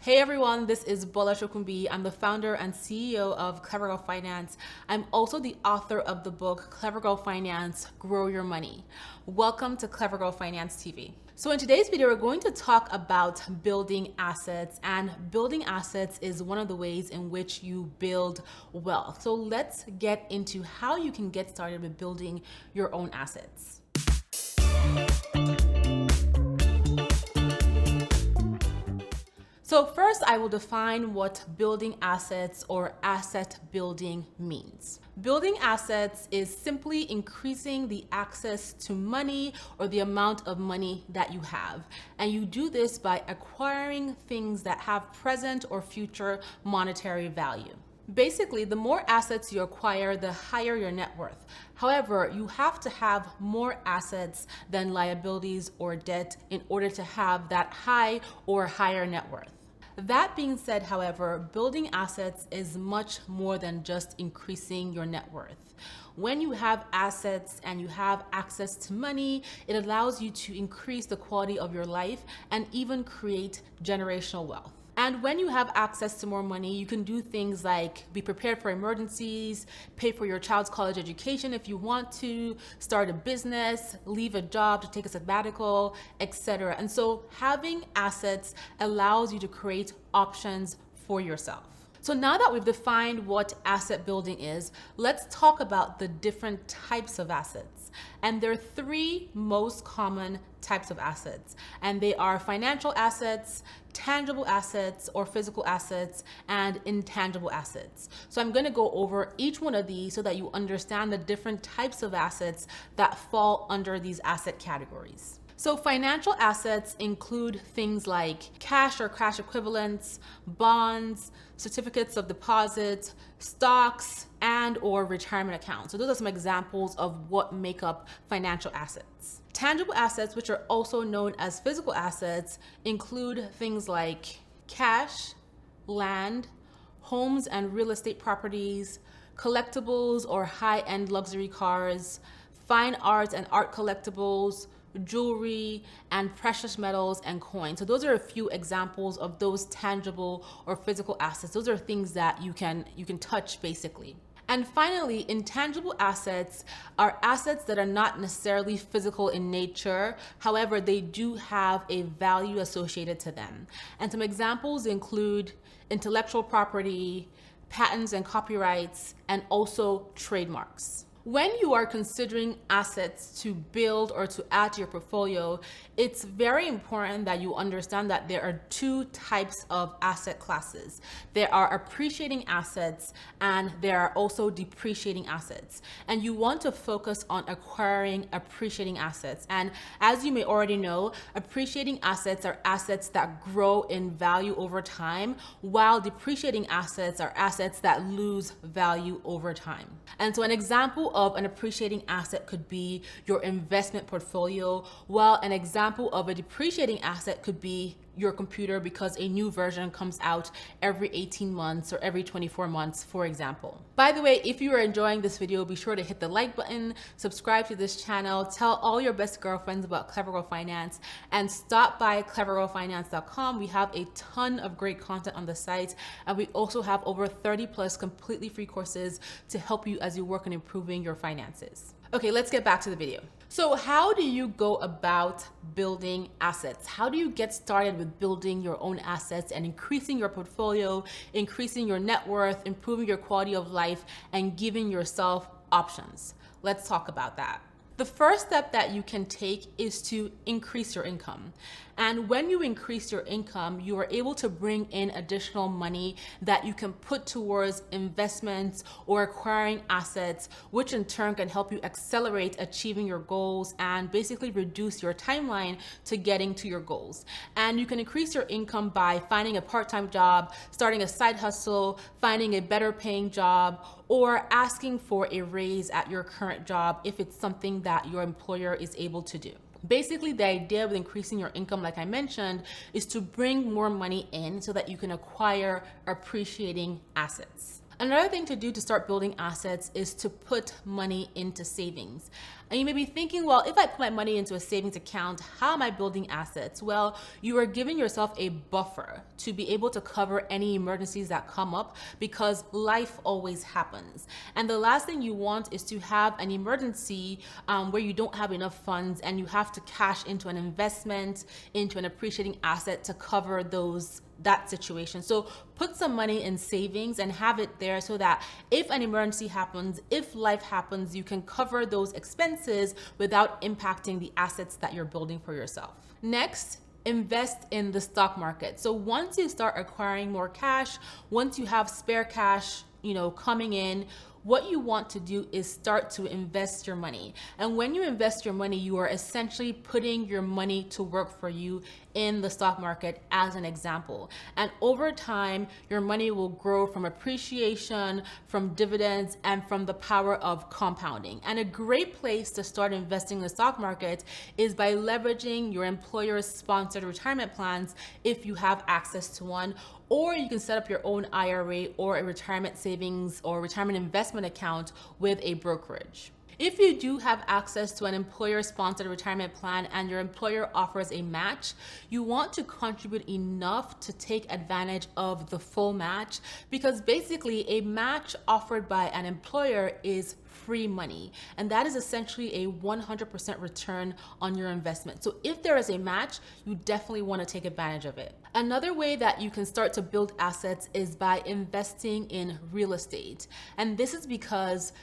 Hey everyone, this is Bola Shokumbi. I'm the founder and CEO of Clever Girl Finance. I'm also the author of the book Clever Girl Finance, Grow Your Money. Welcome to Clever Girl Finance TV. So in today's video, we're going to talk about building assets, and building assets is one of the ways in which you build wealth. So let's get into how you can get started with building your own assets. So first, I will define what building assets or asset building means. Building assets is simply increasing the access to money or the amount of money that you have. And you do this by acquiring things that have present or future monetary value. Basically, the more assets you acquire, the higher your net worth. However, you have to have more assets than liabilities or debt in order to have that high or higher net worth. That being said, however, building assets is much more than just increasing your net worth. When you have assets and you have access to money, it allows you to increase the quality of your life and even create generational wealth. And when you have access to more money, you can do things like be prepared for emergencies, pay for your child's college education if you want to, start a business, leave a job to take a sabbatical, etc. And so having assets allows you to create options for yourself. So now that we've defined what asset building is, let's talk about the different types of assets. And there are three most common types of assets, and they are financial assets, tangible assets or physical assets, and intangible assets. So I'm going to go over each one of these so that you understand the different types of assets that fall under these asset categories. So financial assets include things like cash or cash equivalents, bonds, certificates of deposit, stocks, and or retirement accounts. So those are some examples of what make up financial assets. Tangible assets, which are also known as physical assets, include things like cash, land, homes and real estate properties, collectibles or high-end luxury cars, fine arts and art collectibles, jewelry, and precious metals and coins. So those are a few examples of those tangible or physical assets. Those are things that you can touch basically. And finally, intangible assets are assets that are not necessarily physical in nature. However, they do have a value associated to them. And some examples include intellectual property, patents and copyrights, and also trademarks. When you are considering assets to build or to add to your portfolio, it's very important that you understand that there are two types of asset classes. There are appreciating assets and there are also depreciating assets. And you want to focus on acquiring appreciating assets. And as you may already know, appreciating assets are assets that grow in value over time, while depreciating assets are assets that lose value over time. And so an example of an appreciating asset could be your investment portfolio, while an example of a depreciating asset could be your computer, because a new version comes out every 18 months or every 24 months, for example. By the way, if you are enjoying this video, be sure to hit the like button, subscribe to this channel, tell all your best girlfriends about Clever Girl Finance, and stop by clevergirlfinance.com. We have a ton of great content on the site, and we also have over 30 plus completely free courses to help you as you work on improving your finances. Okay, let's get back to the video. So how do you go about building assets? How do you get started with building your own assets and increasing your portfolio, increasing your net worth, improving your quality of life, and giving yourself options? Let's talk about that. The first step that you can take is to increase your income. And when you increase your income, you are able to bring in additional money that you can put towards investments or acquiring assets, which in turn can help you accelerate achieving your goals and basically reduce your timeline to getting to your goals. And you can increase your income by finding a part-time job, starting a side hustle, finding a better paying job, or asking for a raise at your current job if it's something that your employer is able to do. Basically, the idea with increasing your income, like I mentioned, is to bring more money in so that you can acquire appreciating assets. Another thing to do to start building assets is to put money into savings. And you may be thinking, well, if I put my money into a savings account, how am I building assets? Well, you are giving yourself a buffer to be able to cover any emergencies that come up, because life always happens. And the last thing you want is to have an emergency where you don't have enough funds and you have to cash into an investment, into an appreciating asset to cover that situation. So put some money in savings and have it there so that if an emergency happens, if life happens, you can cover those expenses without impacting the assets that you're building for yourself. Next, invest in the stock market. So once you start acquiring more cash, once you have spare cash, coming in, what you want to do is start to invest your money. And when you invest your money, you are essentially putting your money to work for you in the stock market, as an example. And over time, your money will grow from appreciation, from dividends, and from the power of compounding. And a great place to start investing in the stock market is by leveraging your employer's sponsored retirement plans if you have access to one, or you can set up your own IRA or a retirement savings or retirement investment account with a brokerage. If you do have access to an employer-sponsored retirement plan and your employer offers a match, you want to contribute enough to take advantage of the full match, because basically a match offered by an employer is free money, and that is essentially a 100% return on your investment. So if there is a match, you definitely want to take advantage of it. Another way that you can start to build assets is by investing in real estate. And this is because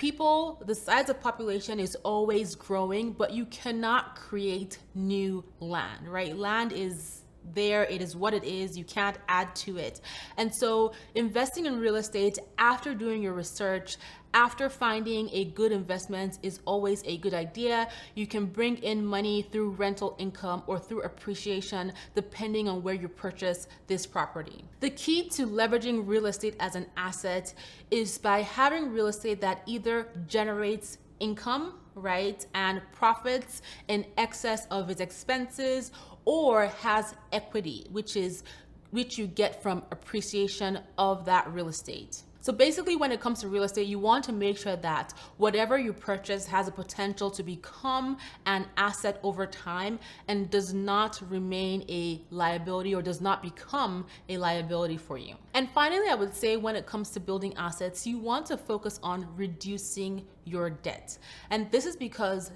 the size of population is always growing, but you cannot create new land, right? Land is there, it is what it is, you can't add to it. And so investing in real estate after doing your research, after finding a good investment, is always a good idea. You can bring in money through rental income or through appreciation, depending on where you purchase this property. The key to leveraging real estate as an asset is by having real estate that either generates income, right, and profits in excess of its expenses, or has equity, which you get from appreciation of that real estate. So basically, when it comes to real estate, you want to make sure that whatever you purchase has a potential to become an asset over time and does not remain a liability or does not become a liability for you. And finally, I would say when it comes to building assets, you want to focus on reducing your debt. And this is because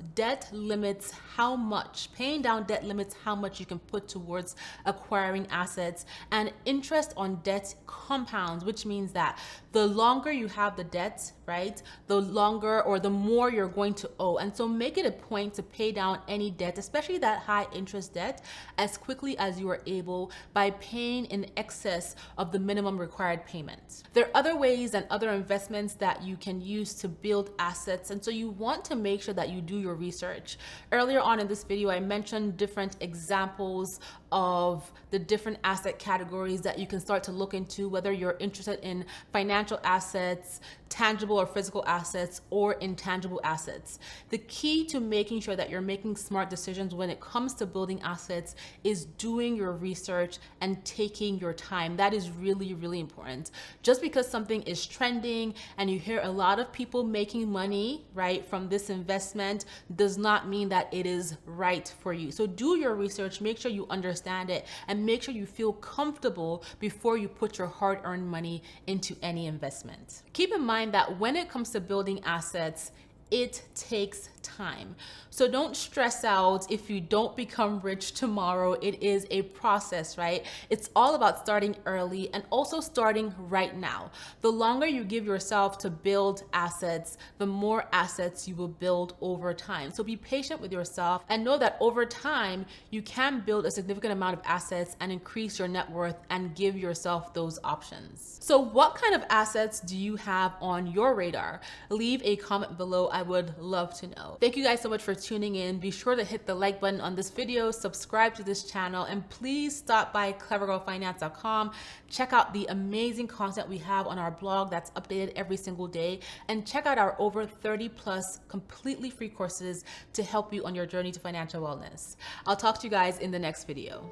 paying down debt limits how much you can put towards acquiring assets, and interest on debt compounds, which means that the longer you have the debt, right, the longer or the more you're going to owe. And so make it a point to pay down any debt, especially that high interest debt, as quickly as you are able by paying in excess of the minimum required payment. There are other ways and other investments that you can use to build assets. And so you want to make sure that you do your research. Earlier on in this video, I mentioned different examples of the different asset categories that you can start to look into, whether you're interested in financial assets, tangible or physical assets, or intangible assets. The key to making sure that you're making smart decisions when it comes to building assets is doing your research and taking your time. That is really, really important. Just because something is trending and you hear a lot of people making money, right, from this investment does not mean that it is right for you. So do your research, make sure you understand it, and make sure you feel comfortable before you put your hard-earned money into any investment. Keep in mind that when it comes to building assets, it takes time. So don't stress out if you don't become rich tomorrow. It is a process, right? It's all about starting early and also starting right now. The longer you give yourself to build assets, the more assets you will build over time. So be patient with yourself and know that over time, you can build a significant amount of assets and increase your net worth and give yourself those options. So what kind of assets do you have on your radar? Leave a comment below. I would love to know. Thank you guys so much for tuning in. Be sure to hit the like button on this video, subscribe to this channel, and please stop by clevergirlfinance.com. Check out the amazing content we have on our blog that's updated every single day, and check out our over 30+ completely free courses to help you on your journey to financial wellness. I'll talk to you guys in the next video.